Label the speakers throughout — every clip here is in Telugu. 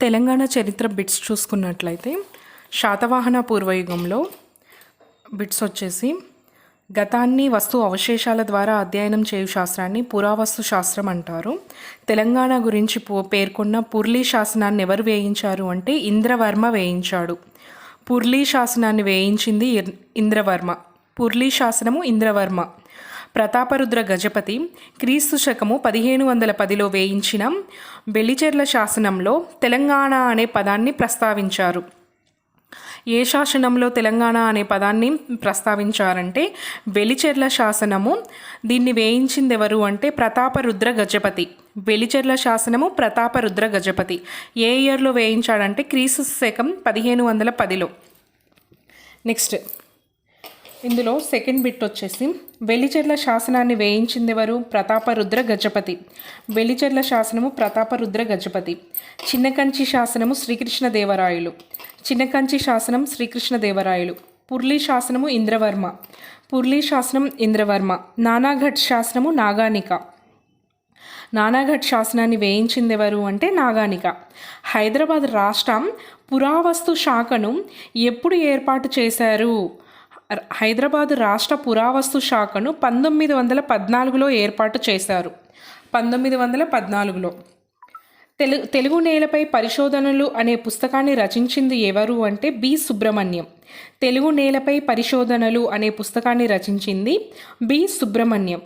Speaker 1: తెలంగాణ చరిత్ర బిట్స్ చూసుకున్నట్లయితే శాతవాహన పూర్వయుగంలో బిట్స్ వచ్చేసి గతాన్ని వస్తు అవశేషాల ద్వారా అధ్యయనం చేయు శాస్త్రాన్ని పురావస్తు శాస్త్రం అంటారు. తెలంగాణ గురించి పేర్కొన్న పుర్లీ శాసనాన్ని ఎవరు వేయించారు అంటే ఇంద్రవర్మ వేయించాడు. పుర్లీ శాసనాన్ని వేయించింది ఇంద్రవర్మ. పుర్లీ శాసనము ఇంద్రవర్మ. ప్రతాపరుద్ర గజపతి క్రీస్తు శకము 1510లో వేయించిన బెలిచెర్ల శాసనంలో తెలంగాణ అనే పదాన్ని ప్రస్తావించారు. ఏ శాసనంలో తెలంగాణ అనే పదాన్ని ప్రస్తావించారంటే బెలిచెర్ల శాసనము. దీన్ని వేయించింది ఎవరు అంటే ప్రతాపరుద్ర గజపతి. బెలిచెర్ల శాసనము ప్రతాపరుద్ర గజపతి. ఏ ఇయర్లో వేయించాడంటే క్రీస్తు శకం 1510లో. నెక్స్ట్ ఇందులో సెకండ్ బిట్ వచ్చేసి బెలిచెర్ల శాసనాన్ని వేయించింది ఎవరు? ప్రతాపరుద్ర గజపతి. బెలిచెర్ల శాసనము ప్రతాపరుద్ర గజపతి. చిన్నకంచి శాసనము శ్రీకృష్ణదేవరాయలు. చిన్నకంచి శాసనం శ్రీకృష్ణదేవరాయలు. పుర్లీ శాసనము ఇంద్రవర్మ. పుర్లీ శాసనం ఇంద్రవర్మ. నానాఘట్ శాసనము నాగానిక. నానాఘట్ శాసనాన్ని వేయించింది ఎవరు అంటే నాగానిక. హైదరాబాద్ రాష్ట్రం పురావస్తు శాఖను ఎప్పుడు ఏర్పాటు చేశారు? హైదరాబాదు రాష్ట్ర పురావస్తు శాఖను 1914లో ఏర్పాటు చేశారు. 1914లో. తెలుగు నేలపై పరిశోధనలు అనే పుస్తకాన్ని రచించింది ఎవరు అంటే బి సుబ్రహ్మణ్యం. తెలుగు నేలపై పరిశోధనలు అనే పుస్తకాన్ని రచించింది బి సుబ్రహ్మణ్యం.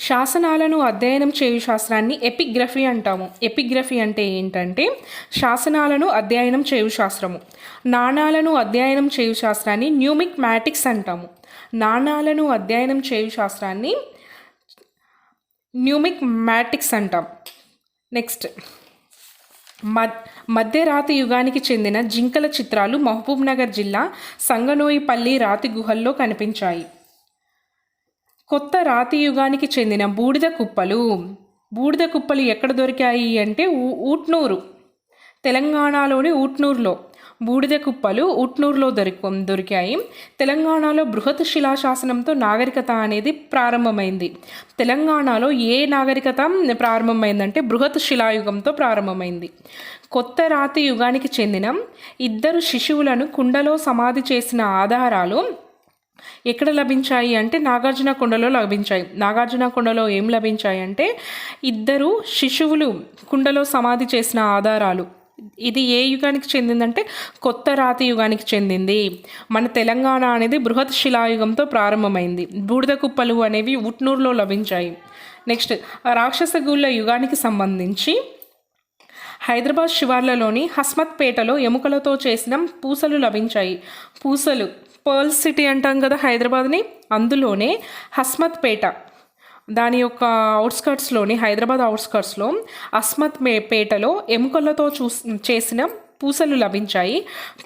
Speaker 1: శాసనాలను అధ్యయనం చేయు శాస్త్రాన్ని ఎపిగ్రఫీ అంటాము. ఎపిగ్రఫీ అంటే ఏంటంటే శాసనాలను అధ్యయనం చేయు శాస్త్రము. నాణాలను అధ్యయనం చేయు శాస్త్రాన్ని న్యూమిక్మాటిక్స్ అంటాము. నాణాలను అధ్యయనం చేయు శాస్త్రాన్ని న్యూమిక్మాటిక్స్ అంటాం. నెక్స్ట్ మధ్యరాతి యుగానికి చెందిన జింకల చిత్రాలు మహబూబ్నగర్ జిల్లా సంగనోయిపల్లి రాతి గుహల్లో కనిపించాయి. కొత్త రాతి యుగానికి చెందిన బూడిద కుప్పలు. బూడిద కుప్పలు ఎక్కడ దొరికాయి అంటే ఊట్నూరు. తెలంగాణలోని ఊట్నూరులో బూడిద కుప్పలు ఊట్నూరులో దొరికాయి. తెలంగాణలో బృహత్ శిలాశాసనంతో నాగరికత అనేది ప్రారంభమైంది. తెలంగాణలో ఏ నాగరికత ప్రారంభమైందంటే బృహత్ శిలాయుగంతో ప్రారంభమైంది. కొత్త రాతి యుగానికి చెందిన 2 శిశువులను కుండలో సమాధి చేసిన ఆధారాలు ఎక్కడ లభించాయి అంటే నాగార్జునకొండలో లభించాయి. నాగార్జునకొండలో ఏం లభించాయి అంటే 2 శిశువులు కుండలో సమాధి చేసిన ఆధారాలు. ఇది ఏ యుగానికి చెందిందంటే కొత్త రాతి యుగానికి చెందింది. మన తెలంగాణ అనేది బృహత్ శిలాయుగంతో ప్రారంభమైంది. బూడిద కుప్పలు అనేవి ఉట్నూరులో లభించాయి. నెక్స్ట్ రాక్షసగూళ్ళ యుగానికి సంబంధించి హైదరాబాద్ శివార్లలోని హస్మత్పేటలో ఎముకలతో చేసిన పూసలు లభించాయి. పూసలు పర్ల్ సిటీ అంటాం కదా హైదరాబాద్ని, అందులోనే హస్మత్పేట దాని యొక్క అవుట్స్కర్ట్స్లోని హైదరాబాద్ అవుట్స్కర్ట్స్లో పేటలో ఎముకలతో చేసిన పూసలు లభించాయి.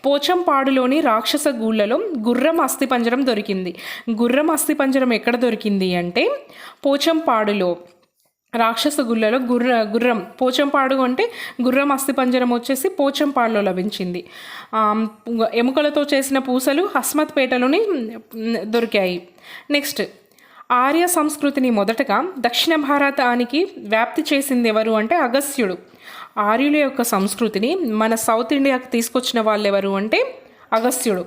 Speaker 1: పోచంపాడులోని రాక్షస గూళ్ళలో గుర్రం అస్థిపంజరం దొరికింది. గుర్రం అస్థిపంజరం ఎక్కడ దొరికింది అంటే పోచంపాడులో రాక్షస గుళ్ళలో గుర్రం పోచంపాడు అంటే గుర్రం అస్థిపంజరం వచ్చేసి పోచంపాడులో లభించింది. ఎముకలతో చేసిన పూసలు హస్మత్పేటలోని దొరికాయి. నెక్స్ట్ ఆర్య సంస్కృతిని మొదటగా దక్షిణ భారతానికి వ్యాప్తి చేసింది ఎవరు అంటే అగస్త్యుడు. ఆర్యుల యొక్క సంస్కృతిని మన సౌత్ ఇండియాకి తీసుకొచ్చిన వాళ్ళు ఎవరు అంటే అగస్త్యుడు.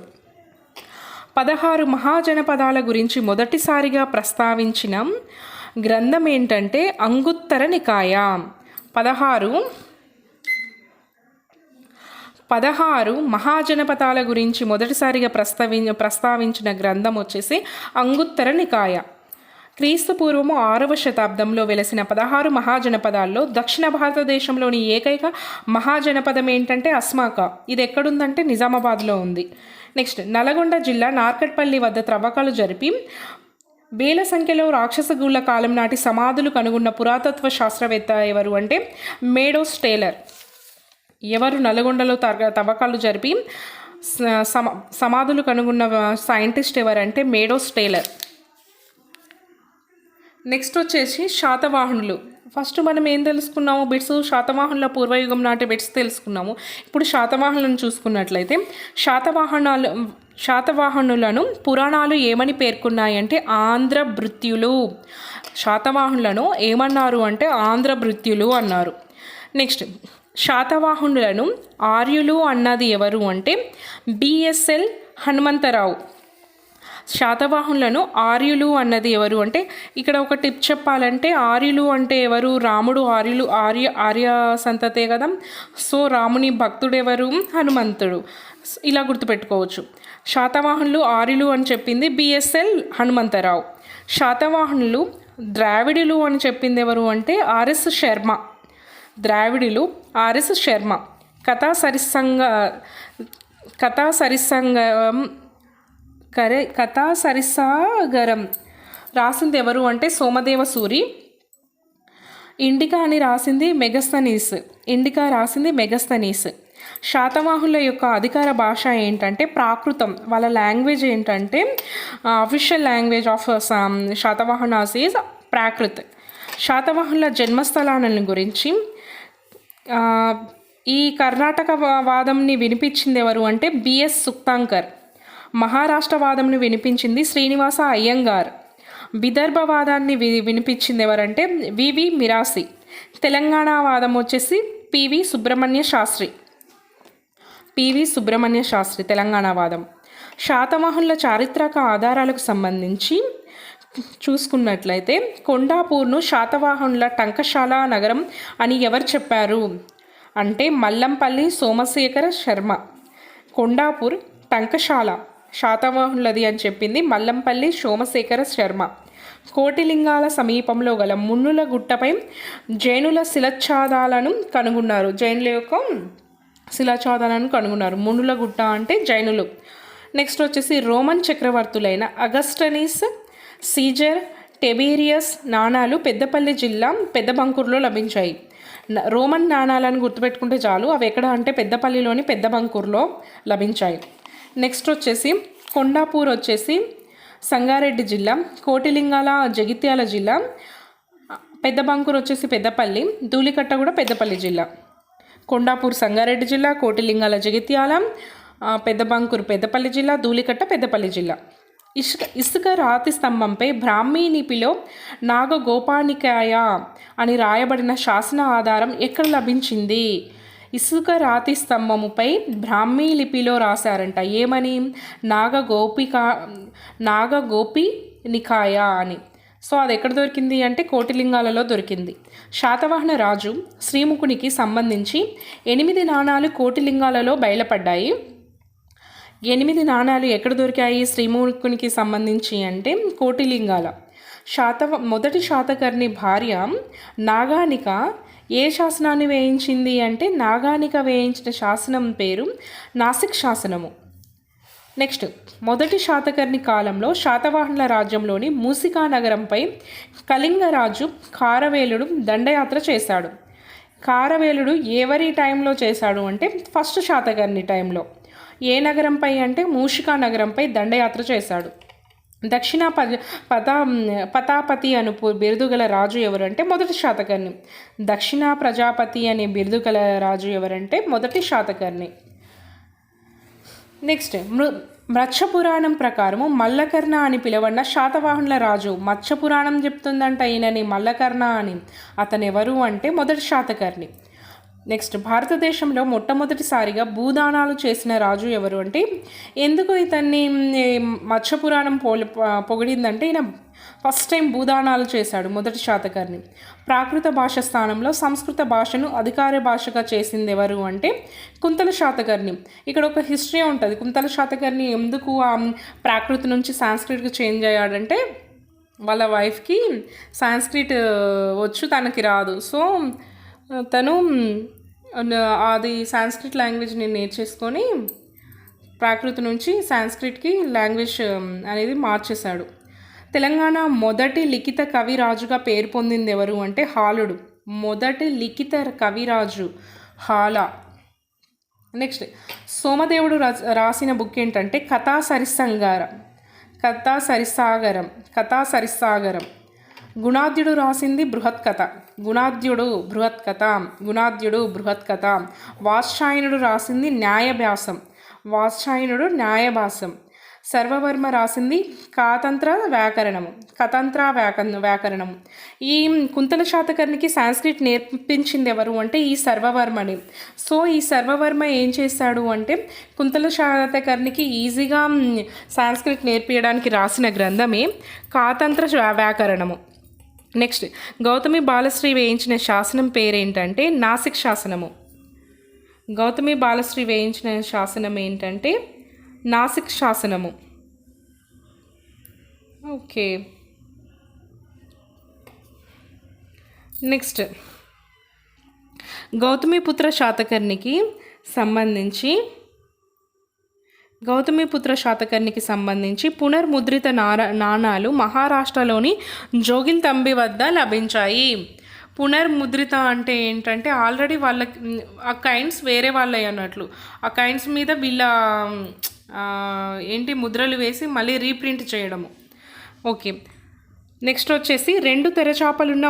Speaker 1: 16 మహాజనపదాల గురించి మొదటిసారిగా ప్రస్తావించిన గ్రంథం ఏంటంటే అంగుత్తర నికాయ. 16 మహాజనపదాల గురించి మొదటిసారిగా ప్రస్తావించిన గ్రంథం వచ్చేసి అంగుత్తర నికాయ. క్రీస్తు పూర్వము 6వ శతాబ్దంలో వెలసిన 16 మహాజనపదాల్లో దక్షిణ భారతదేశంలోని ఏకైక మహాజనపదం ఏంటంటే అస్మాక. ఇది ఎక్కడుందంటే నిజామాబాద్లో ఉంది. నెక్స్ట్ నల్గొండ జిల్లా నార్కట్పల్లి వద్ద త్రవ్వకాలు జరిపి వేల సంఖ్యలో రాక్షసగూళ్ళ కాలం నాటి సమాధులు కనుగొన్న పురాతత్వ శాస్త్రవేత్త ఎవరు అంటే మేడోస్ టేలర్. ఎవరు నల్గొండలో తవ్వకాలు జరిపి సమాధులు కనుగొన్న సైంటిస్ట్ ఎవరంటే మేడోస్ టేలర్. నెక్స్ట్ వచ్చేసి శాతవాహనులు. ఫస్ట్ మనం ఏం తెలుసుకున్నాము బిట్స్? శాతవాహనుల పూర్వయుగం నాటి బిట్స్ తెలుసుకున్నాము. ఇప్పుడు శాతవాహనులను చూసుకున్నట్లయితే శాతవాహనులను పురాణాలు ఏమని పేర్కొన్నాయంటే ఆంధ్రభృత్యులు. శాతవాహనులను ఏమన్నారు అంటే ఆంధ్రభృత్యులు అన్నారు. నెక్స్ట్ శాతవాహనులను ఆర్యులు అన్నది ఎవరు అంటే బిఎస్ఎల్ హనుమంతరావు. శాతవాహనులను ఆర్యులు అన్నది ఎవరు అంటే ఇక్కడ ఒక టిప్ చెప్పాలంటే ఆర్యులు అంటే ఎవరు, రాముడు ఆర్యులు ఆర్య సంతతే కదా. సో రాముని భక్తుడు ఎవరు, హనుమంతుడు. ఇలా గుర్తుపెట్టుకోవచ్చు. శాతవాహనులు ఆర్యులు అని చెప్పింది బిఎస్ఎల్ హనుమంతరావు. శాతవాహనులు ద్రావిడులు అని చెప్పింది ఎవరు అంటే ఆర్ఎస్ శర్మ. ద్రావిడులు ఆర్ఎస్ శర్మ. కథా సరిసాగరం రాసింది ఎవరు అంటే సోమదేవ సూరి. ఇండికా రాసింది మెగస్తనీస్. శాతవాహనుల యొక్క అధికార భాష ఏంటంటే ప్రాకృతం. వాళ్ళ లాంగ్వేజ్ ఏంటంటే official language of Satavahanas is Prakrit. శాతవాహనుల జన్మస్థలాలను గురించి ఈ కర్ణాటక వాదంని వినిపించింది ఎవరు అంటే బిఎస్ సుక్తాంకర్. మహారాష్ట్ర వాదంని వినిపించింది శ్రీనివాస అయ్యంగార్. విదర్భవాదాన్ని వినిపించింది ఎవరంటే వివి మిరాసి. తెలంగాణ వాదం వచ్చేసి పివి సుబ్రహ్మణ్య శాస్త్రి తెలంగాణ వాదం. శాతవాహనుల చారిత్రక ఆధారాలకు సంబంధించి చూసుకున్నట్లయితే కొండాపూర్ను శాతవాహనుల టంకశాల నగరం అని ఎవరు చెప్పారు అంటే మల్లంపల్లి సోమశేఖర శర్మ. కొండాపూర్ టంకశాల శాతవాహనులది అని చెప్పింది మల్లంపల్లి సోమశేఖర శర్మ. కోటిలింగాల సమీపంలో గల మున్నుల గుట్టపై జైనుల శిలాచ్ఛాదాలను కనుగొన్నారు. జైనుల యొక్క శిలాచ్ఛాదాలను కనుగొన్నారు. మున్నుల గుట్ట అంటే జైనులు. నెక్స్ట్ వచ్చేసి రోమన్ చక్రవర్తులైన అగస్టనీస్, సీజర్, టెబేరియస్ నాణాలు పెద్దపల్లి జిల్లా పెద్దబంకూరులో లభించాయి. రోమన్ నాణాలను గుర్తుపెట్టుకుంటే చాలు. అవి ఎక్కడ అంటే పెద్దపల్లిలోని పెద్దబంకూరులో లభించాయి. నెక్స్ట్ వచ్చేసి కొండాపూర్ వచ్చేసి సంగారెడ్డి జిల్లా, కోటిలింగాల జగిత్యాల జిల్లా, పెద్దబంకూరు వచ్చేసి పెద్దపల్లి, ధూళికట్ట కూడా పెద్దపల్లి జిల్లా. కొండాపూర్ సంగారెడ్డి జిల్లా, కోటిలింగాల జగిత్యాల, పెద్దబంకూరు పెద్దపల్లి జిల్లా, ధూళికట్ట పెద్దపల్లి జిల్లా. ఇసుక రాతి స్తంభంపై బ్రాహ్మీ లిపిలో నాగగోపానికాయ అని రాయబడిన శాసన ఆధారం ఎక్కడ లభించింది? ఇసుక రాతి స్తంభముపై బ్రాహ్మీ లిపిలో రాశారంట. ఏమని? నాగగోపినికాయ అని. సో అది ఎక్కడ దొరికింది అంటే కోటిలింగాలలో దొరికింది. శాతవాహన రాజు శ్రీముఖునికి సంబంధించి 8 నాణాలు కోటిలింగాలలో బయలుపడ్డాయి. 8 నాణాలు ఎక్కడ దొరికాయి శ్రీముఖునికి సంబంధించి అంటే కోటిలింగాల. మొదటి శాతకర్ణి భార్య నాగానిక ఏ శాసనాన్ని వేయించింది అంటే నాగానిక వేయించిన శాసనం పేరు నాసిక్ శాసనము. నెక్స్ట్ మొదటి శాతకర్ణి కాలంలో శాతవాహనుల రాజ్యంలోని మూసికా నగరంపై కళింగరాజు కారవేలుడు దండయాత్ర చేశాడు. కారవేలుడు ఎవరి టైంలో చేశాడు అంటే ఫస్ట్ శాతకర్ణి టైంలో. ఏ నగరంపై అంటే మూషికా నగరంపై దండయాత్ర చేశాడు. దక్షిణ పతాపతి అను బిరుదుగల రాజు ఎవరంటే మొదటి శాతకర్ణి. దక్షిణ ప్రజాపతి అనే బిరుదుగల రాజు ఎవరంటే మొదటి శాతకర్ణి. నెక్స్ట్ మత్స్యపురాణం ప్రకారము మల్లకర్ణ అని పిలువబడిన శాతవాహనుల రాజు. మత్స్యపురాణం చెప్తుందంట ఈయనని మల్లకర్ణ అని. అతను ఎవరు అంటే మొదటి శాతకర్ణి. నెక్స్ట్ భారతదేశంలో మొట్టమొదటిసారిగా భూదానాలు చేసిన రాజు ఎవరు అంటే ఎందుకు ఇతన్ని మత్స్యపురాణం పొగిడిందంటే ఈయన ఫస్ట్ టైం భూదానాలు చేశాడు మొదటి శాతకర్ణి. ప్రాకృత భాష స్థానంలో సంస్కృత భాషను అధికార భాషగా చేసింది ఎవరు అంటే కుంతల శాతకర్ణి. ఇక్కడ ఒక హిస్టరీ ఉంటుంది. కుంతల శాతకర్ణి ఎందుకు ప్రాకృత నుంచి సాంస్క్రిట్కి చేంజ్ అయ్యాడంటే వాళ్ళ వైఫ్కి సాంస్క్రిట్ వచ్చు, తనకి రాదు. సో తను అది సాంస్క్రిట్ లాంగ్వేజ్ని నేర్చేసుకొని ప్రాకృత నుంచి సాంస్క్రిట్కి లాంగ్వేజ్ అనేది మార్చేశాడు. తెలంగాణ మొదటి లిఖిత కవిరాజుగా పేరు పొందింది ఎవరు అంటే హాలుడు. మొదటి లిఖిత కవిరాజు హాల. నెక్స్ట్ సోమదేవుడు రాసిన బుక్ ఏంటంటే కథా సరిసాగరం. గుణాద్యుడు రాసింది బృహత్కథ. వాత్స్యాయనుడు రాసింది న్యాయభాసం. సర్వవర్మ రాసింది కతంత్ర వ్యాకరణము. ఈ కుంతల శాతకర్ణికి సాంస్క్రిట్ నేర్పించింది ఎవరు అంటే ఈ సర్వవర్మని. సో ఈ సర్వవర్మ ఏం చేశాడు అంటే కుంతల శాతకర్ణికి ఈజీగా సాంస్క్రిట్ నేర్పించడానికి రాసిన గ్రంథమే కాతంత్ర వ్యాకరణము. నెక్స్ట్, గౌతమి బాలశ్రీ వేయించిన శాసనం పేరేంటంటే నాసిక్ శాసనము. గౌతమి బాలశ్రీ వేయించిన శాసనం ఏంటంటే నాసిక్ శాసనము. ఓకే. నెక్స్ట్, గౌతమిపుత్ర శాతకర్ణికి సంబంధించి పునర్ముద్రిత నాణాలు మహారాష్ట్రలోని జోగిల్తంబి వద్ద లభించాయి. పునర్ముద్రిత అంటే ఏంటంటే ఆల్రెడీ వాళ్ళకి ఆ కైండ్స్ వేరే వాళ్ళవి అన్నట్లు, ఆ కైండ్స్ మీద వీళ్ళ ముద్రలు వేసి మళ్ళీ రీప్రింట్ చేయడము. ఓకే. నెక్స్ట్ వచ్చేసి 2 తెరచాపలున్న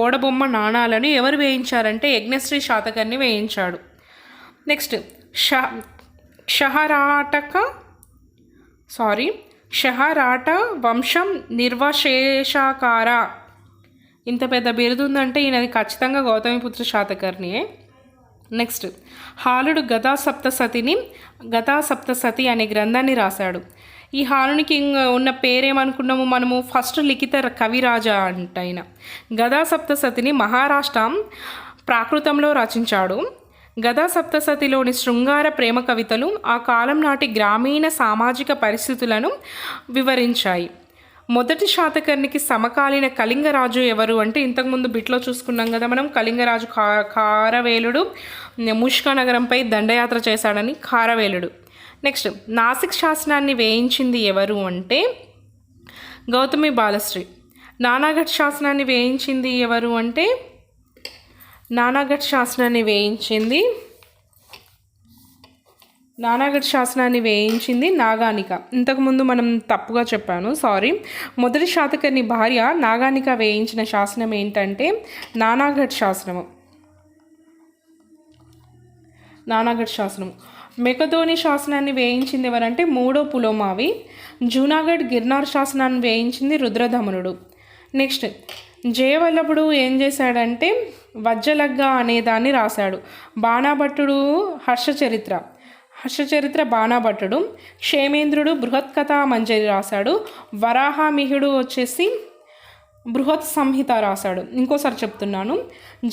Speaker 1: ఓడబొమ్మ నాణాలను ఎవరు వేయించారంటే యజ్ఞశ్రీ శాతకర్ణి వేయించాడు. నెక్స్ట్, షహరాట వంశం నిర్వశేషాకార. ఇంత పెద్ద బిరుదు ఉందంటే ఈయనది ఖచ్చితంగా గౌతమిపుత్ర శాతకర్ణియే. నెక్స్ట్, హాలుడు గదాసప్తసతి అనే గ్రంథాన్ని రాశాడు. ఈ హాలునికి ఉన్న పేరేమనుకున్నాము మనము, ఫస్ట్ లిఖిత కవిరాజా అంట. ఆయన గదాసప్తసతిని మహారాష్ట్ర ప్రాకృతంలో రచించాడు. గదాసప్తసతిలోని శృంగార ప్రేమ కవితలు ఆ కాలం నాటి గ్రామీణ సామాజిక పరిస్థితులను వివరించాయి. మొదటి శాతకర్ణికి సమకాలీన కళింగరాజు ఎవరు అంటే ఇంతకుముందు బిట్లో చూసుకున్నాం కదా మనం, కళింగరాజు ఖారవేలుడు ముష్క నగరంపై దండయాత్ర చేశాడని ఖారవేలుడు. నెక్స్ట్, నాసిక్ శాసనాన్ని వేయించింది ఎవరు అంటే గౌతమి బాలశ్రీ. నానాఘట్ శాసనాన్ని వేయించింది ఎవరు అంటే నానాఘట్ శాసనాన్ని వేయించింది నాగానిక. ఇంతకుముందు మనం తప్పుగా చెప్పాను, సారీ. మొదటి శాతకర్ణి భార్య నాగానిక వేయించిన శాసనం ఏంటంటే నానాఘట్ శాసనం. మెకదోని శాసనాన్ని వేయించింది ఎవరంటే మూడో పులోమావి. జూనాగఢ్ గిర్నార్ శాసనాన్ని వేయించింది రుద్రధమనుడు. నెక్స్ట్, జయవల్లభుడు ఏం చేశాడంటే వజ్జలగ్గా అనే దాన్ని రాశాడు. బాణాభట్టుడు హర్షచరిత్ర బాణాభట్టుడు. క్షేమేంద్రుడు బృహత్కథా మంజరి రాశాడు. వరాహమిహిడు వచ్చేసి బృహత్ సంహిత రాశాడు. ఇంకోసారి చెప్తున్నాను,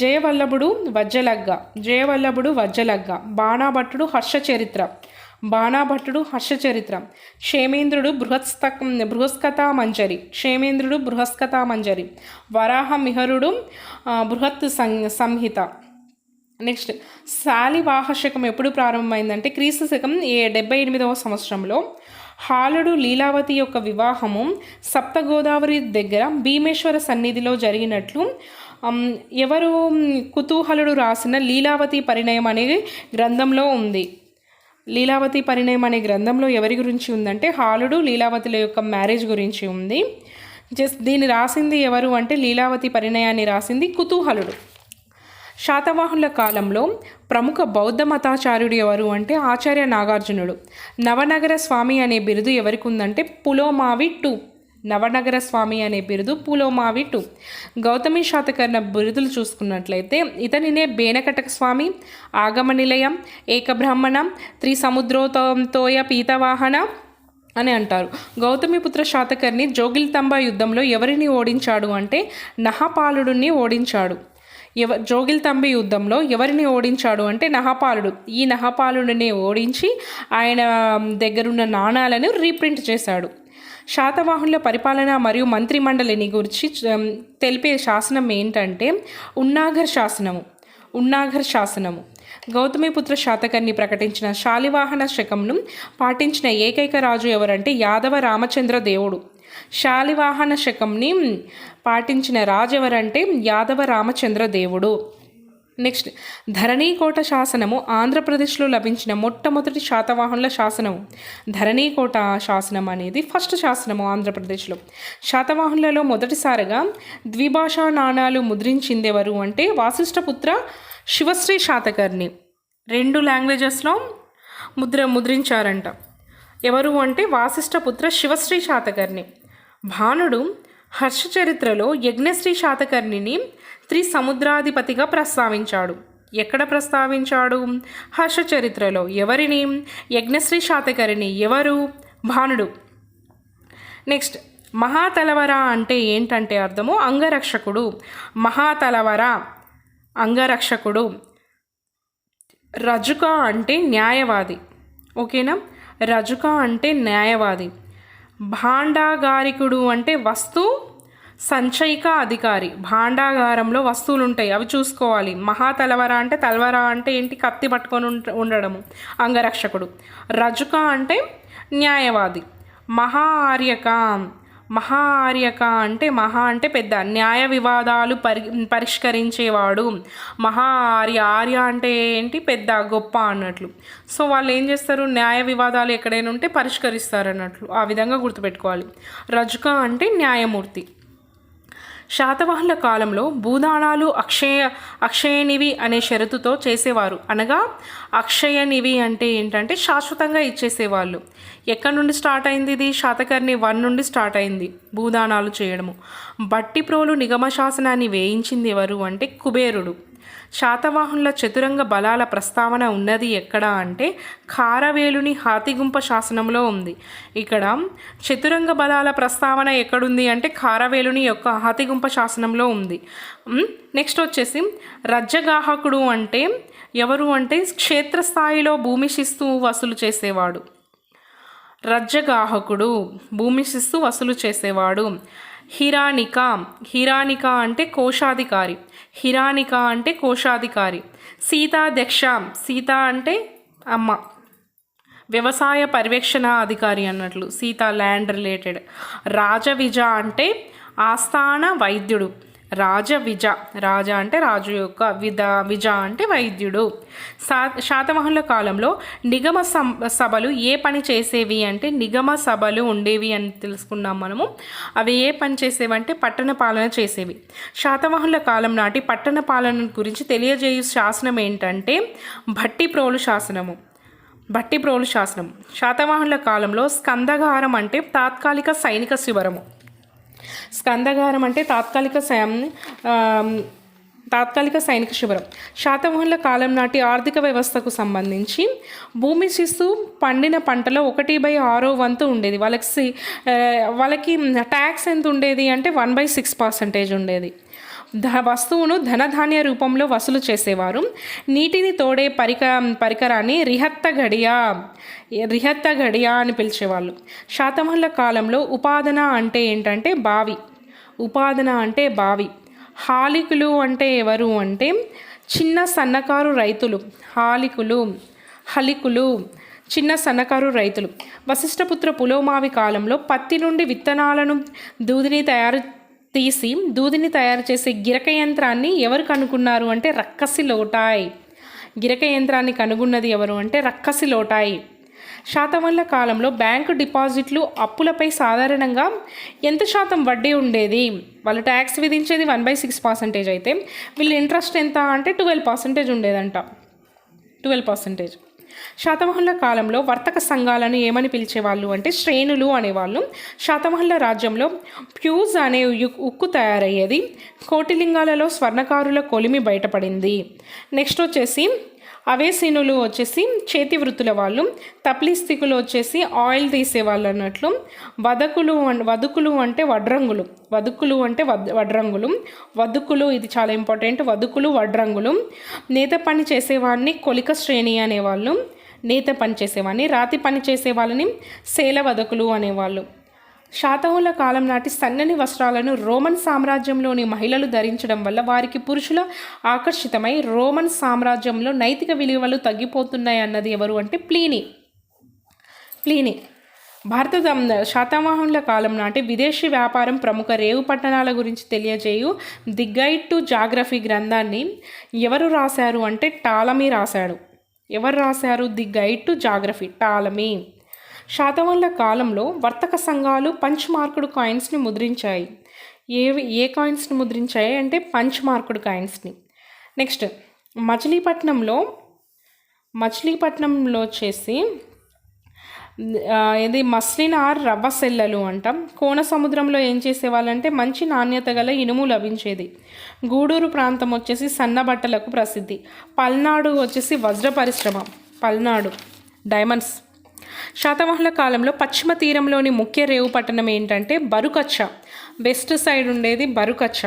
Speaker 1: జయవల్లభుడు వజ్జలగ్గా, బాణాభట్టుడు హర్షచరిత్ర, క్షేమేంద్రుడు బృహస్కథా మంజరి, వరాహమిహరుడు బృహత్ సంహిత. నెక్స్ట్, శాలివాహ శకం ఎప్పుడు ప్రారంభమైందంటే క్రీస్తు శకం 78వ సంవత్సరంలో. హాలుడు లీలావతి యొక్క వివాహము సప్తగోదావరి దగ్గర భీమేశ్వర సన్నిధిలో జరిగినట్లు ఎవరు కుతూహలుడు రాసిన లీలావతి పరిణయం అనే గ్రంథంలో ఉంది. లీలావతి పరిణయం అనే గ్రంథంలో ఎవరి గురించి ఉందంటే హాలుడు లీలావతుల యొక్క మ్యారేజ్ గురించి ఉంది. దీన్ని రాసింది ఎవరు అంటే లీలావతి పరిణయాన్ని రాసింది కుతూహలుడు. శాతవాహనుల కాలంలో ప్రముఖ బౌద్ధ మతాచార్యుడు ఎవరు అంటే ఆచార్య నాగార్జునుడు. నవనగర స్వామి అనే బిరుదు ఎవరికి ఉందంటే పులోమావి II. గౌతమి శాతకర్ణ బిరుదులు చూసుకున్నట్లయితే ఇతనినే బేనకటక స్వామి, ఆగమ నిలయం, ఏకబ్రాహ్మణ, త్రిసముద్రోతోయ పీతవాహన అని అంటారు. గౌతమిపుత్ర శాతకర్ణి జోగిల్తంబ యుద్ధంలో ఎవరిని ఓడించాడు అంటే నహపాలుడిని ఓడించాడు. జోగిల్తంబి యుద్ధంలో ఎవరిని ఓడించాడు అంటే నహపాలుడు. ఈ నహపాలుడిని ఓడించి ఆయన దగ్గరున్న నాణాలను రీప్రింట్ చేశాడు. శాతవాహనుల పరిపాలన మరియు మంత్రిమండలిని గురించి తెలిపే శాసనం ఏంటంటే ఉన్నాఘర్ శాసనము. గౌతమిపుత్ర శాతకర్ణి ప్రకటించిన శాలివాహన శకంను పాటించిన ఏకైక రాజు ఎవరంటే యాదవ రామచంద్ర దేవుడు. శాలివాహన శకంని పాటించిన రాజు ఎవరంటే యాదవ రామచంద్ర దేవుడు. నెక్స్ట్, ధరణీకోట శాసనము ఆంధ్రప్రదేశ్లో లభించిన మొట్టమొదటి శాతవాహనుల శాసనము. ధరణీకోట శాసనం అనేది ఫస్ట్ శాసనము ఆంధ్రప్రదేశ్లో. శాతవాహనులలో మొదటిసారిగా ద్విభాషా నాణాలు ముద్రించింది ఎవరు అంటే వాసిష్ఠపుత్ర శివశ్రీ శాతకర్ణి. 2 లాంగ్వేజెస్లో ముద్రించారంట. ఎవరు అంటే వాసిష్ఠపుత్ర శివశ్రీ శాతకర్ణి. భానుడు హర్షచరిత్రలో యజ్ఞశ్రీ శాతకర్ణిని త్రిసముద్రాధిపతిగా ప్రస్తావించాడు. ఎక్కడ ప్రస్తావించాడు? హర్షచరిత్రలో. ఎవరిని? యజ్ఞశ్రీ శాతకర్ణి. ఎవరు? భానుడు. నెక్స్ట్, మహాతలవర అంటే ఏంటంటే అర్థము అంగరక్షకుడు. మహాతలవర అంగరక్షకుడు. రజుక అంటే న్యాయవాది. ఓకేనా? రజుక అంటే న్యాయవాది. భాండాగారికుడు అంటే వస్తు సంచయిక అధికారి. భాండాగారంలో వస్తువులు ఉంటాయి, అవి చూసుకోవాలి. మహాతలవర అంటే తలవర అంటే ఏంటి? కత్తి పట్టుకొని ఉండడము, అంగరక్షకుడు. రజుక అంటే న్యాయవాది. మహాఆర్యక అంటే మహా అంటే పెద్ద, న్యాయ వివాదాలు పరిష్కరించేవాడు. ఆర్య అంటే ఏంటి? పెద్ద, గొప్ప అన్నట్లు. సో వాళ్ళు ఏం చేస్తారు? న్యాయ వివాదాలు ఎక్కడైనా ఉంటే పరిష్కరిస్తారు అన్నట్లు. ఆ విధంగా గుర్తుపెట్టుకోవాలి. రజుక అంటే న్యాయమూర్తి. శాతవాహనుల కాలంలో భూదానాలు అక్షయనివి అనే షరతుతో చేసేవారు. అనగా అక్షయనివి అంటే ఏంటంటే శాశ్వతంగా ఇచ్చేసేవాళ్ళు. ఎక్కడి నుండి స్టార్ట్ అయింది ఇది? శాతకర్ణి 1 నుండి స్టార్ట్ అయింది భూదానాలు చేయడము. బట్టిప్రోలు నిగమ శాసనాన్ని వేయించింది ఎవరు అంటే కుబేరుడు. శాతవాహనుల చతురంగ బలాల ప్రస్తావన ఉన్నది ఎక్కడ అంటే ఖారవేలుని హాతిగుంప శాసనంలో ఉంది. ఇక్కడ చతురంగ బలాల ప్రస్తావన ఎక్కడుంది అంటే ఖారవేలుని యొక్క హాతిగుంప శాసనంలో ఉంది. నెక్స్ట్ వచ్చేసి రజ్జగాహకుడు అంటే ఎవరు అంటే క్షేత్రస్థాయిలో భూమి శిస్తు వసూలు చేసేవాడు. రజ్జగాహకుడు భూమి శిస్తు వసూలు చేసేవాడు. హిరానిక అంటే కోశాధికారి. సీతాధ్యక్ష, సీత అంటే అమ్మ, వ్యవసాయ పర్యవేక్షణ అధికారి అన్నట్లు. Sita land related. రాజవిజ అంటే ఆస్థాన వైద్యుడు. రాజ అంటే రాజు యొక్క, విజ అంటే వైద్యుడు. శాతవాహనుల కాలంలో నిగమ సభలు ఏ పని చేసేవి అంటే నిగమ సభలు ఉండేవి అని తెలుసుకున్నాం మనము. అవి ఏ పని చేసేవి అంటే పట్టణ పాలన చేసేవి. శాతవాహనుల కాలం నాటి పట్టణ పాలన గురించి తెలియజేయు శాసనం ఏంటంటే భట్టిప్రోలు శాసనం. శాతవాహనుల కాలంలో స్కందగారం అంటే తాత్కాలిక సైనిక శిబిరము. స్కందగారం అంటే తాత్కాలిక సైనిక శిబిరం. శాతవాహనుల కాలం నాటి ఆర్థిక వ్యవస్థకు సంబంధించి భూమి శిస్తు పండిన పంటలో 1/6 వంతు ఉండేది. వాళ్ళకి ట్యాక్స్ ఎంత ఉండేది అంటే 1/6% ఉండేది. వస్తువును ధనధాన్య రూపంలో వసూలు చేసేవారు. నీటిని తోడే పరికరాన్ని రిహత్త గడియ అని పిలిచేవాళ్ళు. శాతవాహనుల కాలంలో ఉపాదన అంటే ఏంటంటే బావి. హాలికులు అంటే ఎవరు అంటే చిన్న సన్నకారు రైతులు. హలికులు చిన్న సన్నకారు రైతులు. వశిష్ఠపుత్ర పులోమావి కాలంలో పత్తి నుండి విత్తనాలను దూదిని తయారు చేసే గిరక యంత్రాన్ని ఎవరు కనుగొన్నారు అంటే రక్కసి లోటాయ్. గిరక యంత్రాన్ని కనుగొన్నది ఎవరు అంటే రక్కసి లోటాయ్. శాతవాహనుల కాలంలో బ్యాంకు డిపాజిట్లు అప్పులపై సాధారణంగా ఎంత శాతం వడ్డీ ఉండేది? వాళ్ళు ట్యాక్స్ విధించేది 1/6% అయితే వీళ్ళు ఇంట్రెస్ట్ ఎంత అంటే 12% ఉండేదంట. 12%. శాతవాహనుల కాలంలో వర్తక సంఘాలను ఏమని పిలిచేవాళ్ళు అంటే శ్రేణులు అనేవాళ్ళు. శాతవాహనుల రాజ్యంలో ప్యూజ్ అనే ఉక్కు తయారయ్యేది. కోటిలింగాలలో స్వర్ణకారుల కొలిమి బయటపడింది. నెక్స్ట్ వచ్చేసి అవేసీనులు వచ్చేసి చేతి వృత్తుల వాళ్ళు. తప్లిస్తికులు వచ్చేసి ఆయిల్ తీసేవాళ్ళు అన్నట్లు. వదుకులు అంటే వడ్రంగులు ఇది చాలా ఇంపార్టెంట్. వడ్రంగులు. నేత పని చేసేవాడిని కొలిక శ్రేణి అనేవాళ్ళు. రాతి పని చేసే వాళ్ళని సేల వదకులు అనేవాళ్ళు. శాతవాహనుల కాలం నాటి సన్నని వస్త్రాలను రోమన్ సామ్రాజ్యంలోని మహిళలు ధరించడం వల్ల వారికి పురుషుల ఆకర్షితమై రోమన్ సామ్రాజ్యంలో నైతిక విలువలు తగ్గిపోతున్నాయి అన్నది ఎవరు అంటే ప్లీనీ. శాతవాహనుల కాలం నాటి విదేశీ వ్యాపారం ప్రముఖ రేవు పట్టణాల గురించి తెలియజేయు ది గైడ్ టు జాగ్రఫీ గ్రంథాన్ని ఎవరు రాశారు అంటే టాలమీ రాశాడు. The Guide to Geography, Ptolemy. శాతవాహనుల కాలంలో వర్తక సంఘాలు పంచ్ మార్కుడు కాయిన్స్ని ముద్రించాయి. ఏ కాయిన్స్ని ముద్రించాయి అంటే పంచ్ మార్కుడు కాయిన్స్ని. నెక్స్ట్ మచిలీపట్నంలో వచ్చేసి ఇది మస్లిన్ ఆర్ రవ్వ సెల్లలు అంటాం. కోన సముద్రంలో ఏం చేసేవాళ్ళంటే మంచి నాణ్యత గల ఇనుము లభించేది. గూడూరు ప్రాంతం వచ్చేసి సన్న బట్టలకు ప్రసిద్ధి. పల్నాడు వచ్చేసి వజ్ర పరిశ్రమ, పల్నాడు డైమండ్స్. శాతవాహనుల కాలంలో పశ్చిమ తీరంలోని ముఖ్య రేవు పట్టణం ఏంటంటే బరుకచ్చ. వెస్ట్ సైడ్ ఉండేది బరుకచ్చ.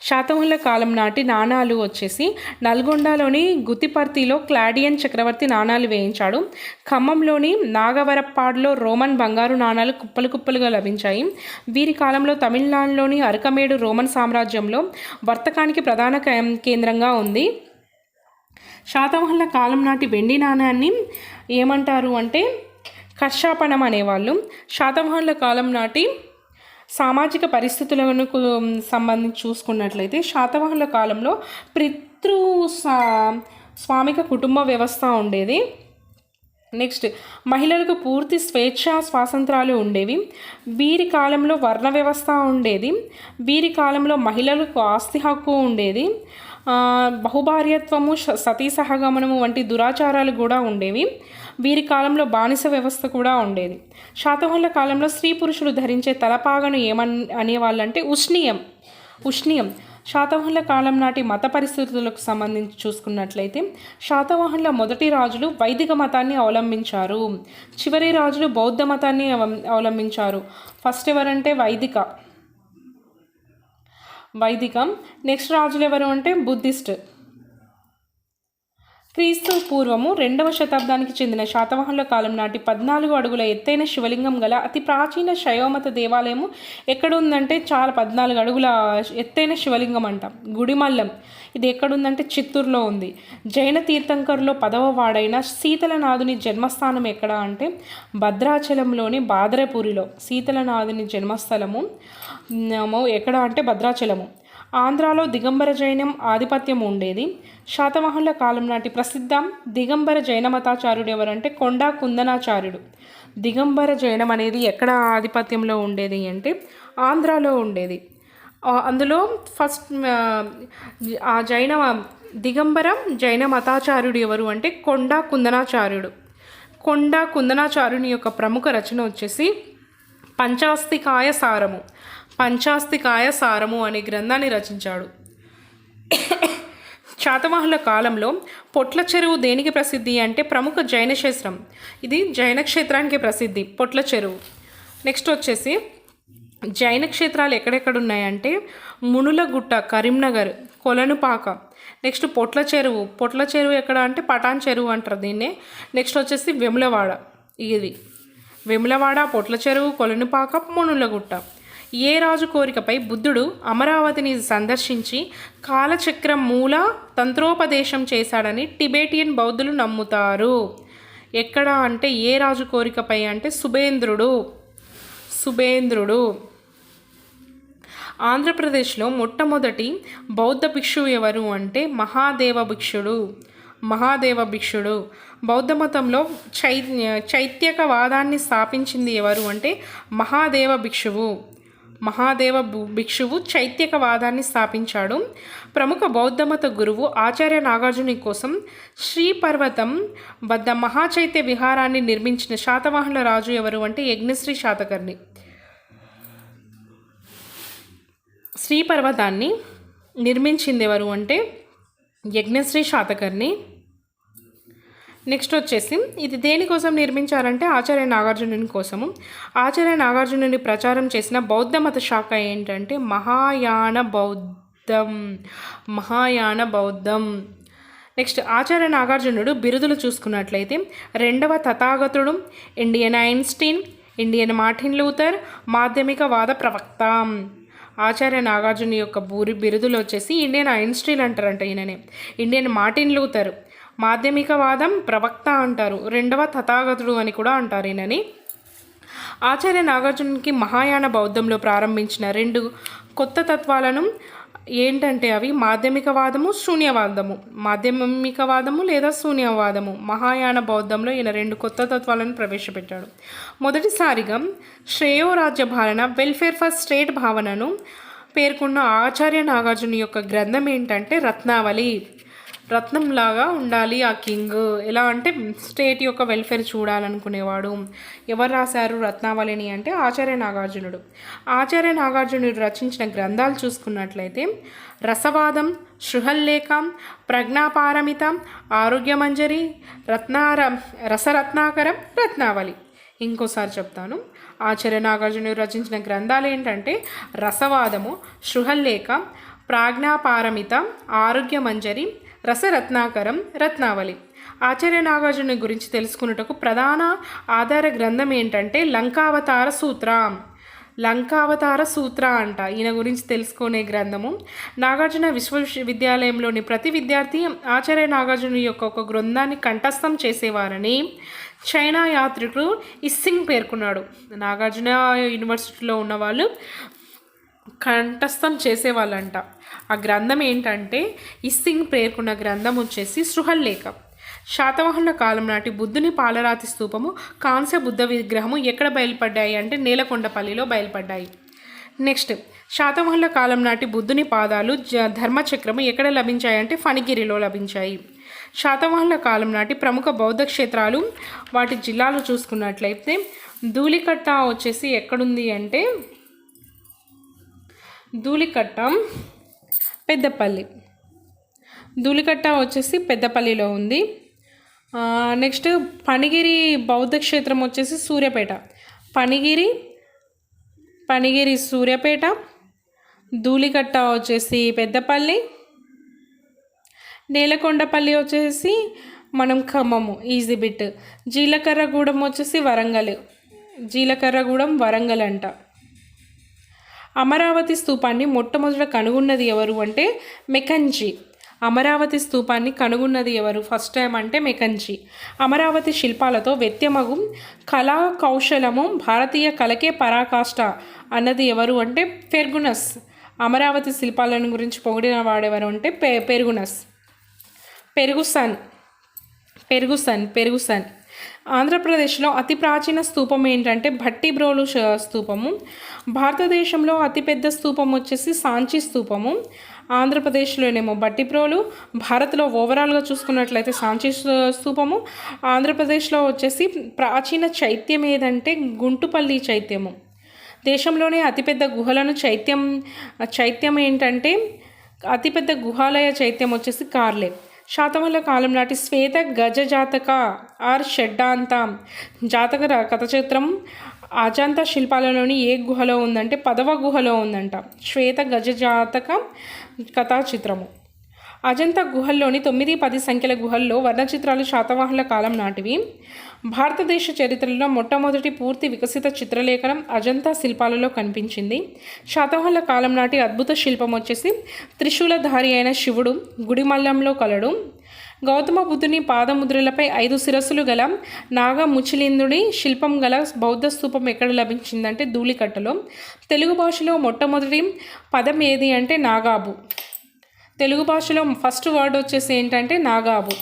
Speaker 1: శాతవాహనుల కాలం నాటి నాణాలు వచ్చేసి నల్గొండలోని గుత్తిపర్తిలో క్లాడియన్ చక్రవర్తి నాణాలు వేయించాడు. ఖమ్మంలోని నాగవరప్పాడులో రోమన్ బంగారు నాణాలు కుప్పలు కుప్పలుగా లభించాయి. వీరి కాలంలో తమిళనాడులోని అరకమేడు రోమన్ సామ్రాజ్యంలో వర్తకానికి ప్రధాన కేంద్రంగా ఉంది. శాతవాహనుల కాలం నాటి వెండి నాణ్యాన్ని ఏమంటారు అంటే కర్షాపణం అనేవాళ్ళు. శాతవాహనుల కాలం నాటి సామాజిక పరిస్థితులను సంబంధించి చూసుకున్నట్లయితే శాతవాహనుల కాలంలో స్వామిక కుటుంబ వ్యవస్థ ఉండేది. నెక్స్ట్ మహిళలకు పూర్తి స్వేచ్ఛ స్వాతంత్రాలు ఉండేవి. వీరి కాలంలో వర్ణ వ్యవస్థ ఉండేది. వీరి కాలంలో మహిళలకు ఆస్తి హక్కు ఉండేది. బహుభార్యత్వము, సతీ సహగమనము వంటి దురాచారాలు కూడా ఉండేవి. వీరి కాలంలో బానిస వ్యవస్థ కూడా ఉండేది. శాతవాహనుల కాలంలో స్త్రీ పురుషులు ధరించే తలపాగను అనేవాళ్ళంటే ఉష్ణీయం. శాతవాహనుల కాలం నాటి మత పరిస్థితులకు సంబంధించి చూసుకున్నట్లయితే శాతవాహనుల మొదటి రాజులు వైదిక మతాన్ని అవలంబించారు. చివరి రాజులు బౌద్ధ మతాన్ని అవలంబించారు. ఫస్ట్ ఎవరంటే వైదికం. నెక్స్ట్ రాజులు ఎవరు అంటే బుద్ధిస్ట్. క్రీస్తు పూర్వము 2వ శతాబ్దానికి చెందిన శాతవాహనుల కాలం నాటి 14 అడుగుల ఎత్తైన శివలింగం గల అతి ప్రాచీన శైవమత దేవాలయము ఎక్కడుందంటే 14 అడుగుల ఎత్తైన శివలింగం అంట. గుడిమల్లం. ఇది ఎక్కడుందంటే చిత్తూరులో ఉంది. జైన తీర్థంకరులో 10వ వాడైన శీతలనాథుని జన్మస్థానం ఎక్కడ అంటే భద్రాచలంలోని బాదరపూరిలో. శీతలనాథుని జన్మస్థలము ఎక్కడ అంటే భద్రాచలము. ఆంధ్రాలో దిగంబర జైనం ఆధిపత్యం ఉండేది. శాతవాహనుల కాలం నాటి ప్రసిద్ధ దిగంబర జైన మతాచార్యుడు ఎవరంటే కొండా కుందనాచార్యుడు. దిగంబర జైనం అనేది ఎక్కడ ఆధిపత్యంలో ఉండేది అంటే ఆంధ్రాలో ఉండేది. అందులో ఫస్ట్ ఆ దిగంబర జైన మతాచార్యుడు ఎవరు అంటే కొండా కుందనాచార్యుడు. కొండా కుందనాచార్యుని యొక్క ప్రముఖ రచన వచ్చేసి పంచాస్తికాయ సారము అనే గ్రంథాన్ని రచించాడు. శాతవాహనుల కాలంలో పొట్ల చెరువు దేనికి ప్రసిద్ధి అంటే ప్రముఖ జైన క్షేత్రం. ఇది జైన క్షేత్రానికి ప్రసిద్ధి పొట్ల చెరువు. నెక్స్ట్ వచ్చేసి జైన క్షేత్రాలు ఎక్కడెక్కడ ఉన్నాయంటే మునులగుట్ట కరీంనగర్, కొలనుపాక. నెక్స్ట్ పొట్ల చెరువు ఎక్కడ అంటే పటాన్ చెరువు అంటారు దీన్నే. నెక్స్ట్ వచ్చేసి వెములవాడ. ఇది వెములవాడ, పొట్ల చెరువు, కొలనుపాక, మునులగుట్ట. ఏ రాజు కోరికపై బుద్ధుడు అమరావతిని సందర్శించి కాలచక్రం మూల తంత్రోపదేశం చేశాడని టిబెటియన్ బౌద్ధులు నమ్ముతారు. ఎక్కడ అంటే ఏ రాజు కోరికపై అంటే సుబేంద్రుడు. ఆంధ్రప్రదేశ్లో మొట్టమొదటి బౌద్ధ భిక్షువు ఎవరు అంటే మహాదేవ భిక్షుడు. బౌద్ధ మతంలో చైత్యకవాదాన్ని స్థాపించింది ఎవరు అంటే మహాదేవ భిక్షువు చైత్యకవాదాన్ని స్థాపించాడు. ప్రముఖ బౌద్ధమత గురువు ఆచార్య నాగార్జుని కోసం శ్రీపర్వతం వద్ద మహాచైత్య విహారాన్ని నిర్మించిన శాతవాహనుల రాజు ఎవరు అంటే యజ్ఞశ్రీ శాతకర్ణి. శ్రీపర్వతాన్ని నిర్మించింది ఎవరు అంటే యజ్ఞశ్రీ శాతకర్ణి. నెక్స్ట్ వచ్చేసి ఇది దేనికోసం నిర్మించారంటే ఆచార్య నాగార్జునుని కోసము. ఆచార్య నాగార్జునుని ప్రచారం చేసిన బౌద్ధ మత శాఖ ఏంటంటే మహాయాన బౌద్ధం. నెక్స్ట్ ఆచార్య నాగార్జునుడు బిరుదులు చూసుకున్నట్లయితే 2వ తథాగతుడు, Indian Einstein, Indian Martin Luther, మాధ్యమిక వాద ప్రవక్త. ఆచార్య నాగార్జున యొక్క బిరుదులు వచ్చేసి ఇండియన్ ఐన్స్టీన్ అంటారంట ఈయననే. ఇండియన్ మార్టిన్ లూథర్ మాధ్యమికవాదం ప్రవక్త అంటారు. 2వ తథాగతుడు అని కూడా అంటారు ఈయనని. ఆచార్య నాగార్జునకి మహాయాన బౌద్ధంలో ప్రారంభించిన 2 కొత్త తత్వాలను ఏంటంటే అవి మాధ్యమికవాదము, శూన్యవాదము. మహాయాన బౌద్ధంలో ఈయన 2 కొత్త తత్వాలను ప్రవేశపెట్టాడు. మొదటిసారిగా శ్రేయోరాజ్య భావన, వెల్ఫేర్ ఫర్ స్టేట్ భావనను పేర్కొన్న ఆచార్య నాగార్జున యొక్క గ్రంథం ఏంటంటే రత్నావళి. రత్నంలాగా ఉండాలి ఆ కింగ్. ఎలా అంటే స్టేట్ యొక్క వెల్ఫేర్ చూడాలనుకునేవాడు. ఎవరు రాశారు రత్నావళిని అంటే ఆచార్య నాగార్జునుడు. ఆచార్య నాగార్జునుడు రచించిన గ్రంథాలు చూసుకున్నట్లయితే రసవాదం, శృహల్లేఖం, ప్రజ్ఞాపారమితం, ఆరోగ్యమంజరి, రసరత్నాకరం, రత్నావళి. ఇంకోసారి చెప్తాను. ఆచార్య నాగార్జునుడు రచించిన గ్రంథాలు ఏంటంటే రసవాదము, శృహల్లేఖ, ప్రాజ్ఞాపారమిత, ఆరోగ్యమంజరి, రసరత్నాకరం, రత్నావళి. ఆచార్య నాగార్జునుని గురించి తెలుసుకున్నటకు ప్రధాన ఆధార గ్రంథం ఏంటంటే లంకావతార సూత్ర. లంకావతార సూత్ర అంట ఈయన గురించి తెలుసుకునే గ్రంథము. నాగార్జున విశ్వవిద్యాలయంలోని ప్రతి విద్యార్థి ఆచార్య నాగార్జున యొక్క ఒక గ్రంథాన్ని కంఠస్థం చేసేవారని చైనా యాత్రికుడు ఇస్సింగ్ పేర్కొన్నాడు. నాగార్జున యూనివర్సిటీలో ఉన్నవాళ్ళు కంఠస్థం చేసేవాళ్ళంట. ఆ గ్రంథం ఏంటంటే ఇస్సింగ్ పేర్కొన్న గ్రంథం వచ్చేసి శృహల్లేఖ. శాతవాహనుల కాలం నాటి బుద్ధుని పాలరాతి స్తూపము, కాంస్య బుద్ధ విగ్రహము ఎక్కడ బయలుపడ్డాయి అంటే నేలకొండపల్లిలో బయలుపడ్డాయి. నెక్స్ట్, శాతవాహనుల కాలం నాటి బుద్ధుని పాదాలు ధర్మచక్రము ఎక్కడ లభించాయంటే ఫణిగిరిలో లభించాయి. శాతవాహనుల కాలం నాటి ప్రముఖ బౌద్ధ క్షేత్రాలు వాటి జిల్లాలు చూసుకున్నట్లయితే ధూళికట్ట వచ్చేసి ఎక్కడుంది అంటే ధూళికట్ట పెద్దపల్లి. ధూళికట్ట వచ్చేసి పెద్దపల్లిలో ఉంది. నెక్స్ట్ ఫణిగిరి బౌద్ధ క్షేత్రం వచ్చేసి సూర్యాపేట. ఫణిగిరి సూర్యాపేట, ధూళికట్ట వచ్చేసి పెద్దపల్లి, నేలకొండపల్లి వచ్చేసి మనం ఖమ్మము, ఈజీ బిట్. జీలకర్రగూడెం వచ్చేసి జీలకర్రగూడెం వరంగల్ అంట. అమరావతి స్తూపాన్ని మొట్టమొదట కనుగొన్నది ఎవరు అంటే మెకంజీ. అమరావతి స్తూపాన్ని కనుగొన్నది ఎవరు ఫస్ట్ టైం అంటే మెకంజీ. అమరావతి శిల్పాలతో వ్యత్యమగు కళా కౌశలము భారతీయ కళకే పరాకాష్ట అన్నది ఎవరు అంటే పెర్గునస్. అమరావతి శిల్పాలను గురించి పొగిడిన వాడెవరు అంటే పెరుగుసన్. ఆంధ్రప్రదేశ్లో అతి ప్రాచీన స్తూపం ఏంటంటే భట్టిప్రోలు స్తూపము. భారతదేశంలో అతిపెద్ద స్తూపం వచ్చేసి సాంచి స్తూపము. ఆంధ్రప్రదేశ్లోనేమో భట్టిప్రోలు, భారత్లో ఓవరాల్గా చూసుకున్నట్లయితే సాంచి స్తూపము. ఆంధ్రప్రదేశ్లో వచ్చేసి ప్రాచీన చైత్యం ఏదంటే గుంటుపల్లి చైత్యము. దేశంలోనే అతిపెద్ద గుహలను చైత్యం ఏంటంటే అతిపెద్ద గుహాలయ చైత్యం వచ్చేసి కార్లే. శాతవాహనుల కాలం నాటి శ్వేత గజ జాతక ఆర్ షడ్డాంత జాతక కథచిత్రం అజంతా శిల్పాలలోని ఏ గుహలో ఉందంటే 10వ గుహలో ఉందంట. శ్వేత గజ జాతక కథాచిత్రము. అజంతా గుహల్లోని 9, 10 సంఖ్యల గుహల్లో వర్ణచిత్రాలు శాతవాహనుల కాలం నాటివి. భారతదేశ చరిత్రలో మొట్టమొదటి పూర్తి వికసిత చిత్రలేఖనం అజంతా శిల్పాలలో కనిపించింది. శాతవాహనుల కాలం నాటి అద్భుత శిల్పం వచ్చేసి త్రిశూలధారి అయిన శివుడు గుడిమల్లంలో కలడు. గౌతమ బుద్ధుని పాదముద్రలపై 5 శిరస్సులు గల నాగముచిలిందుడి శిల్పం గల బౌద్ధ స్తూపం ఎక్కడ లభించిందంటే ధూళికట్టలో. తెలుగు భాషలో మొట్టమొదటి పదం ఏది అంటే నాగాబు. తెలుగు భాషలో ఫస్ట్ వర్డ్ వచ్చేసి ఏంటంటే నాగాబు.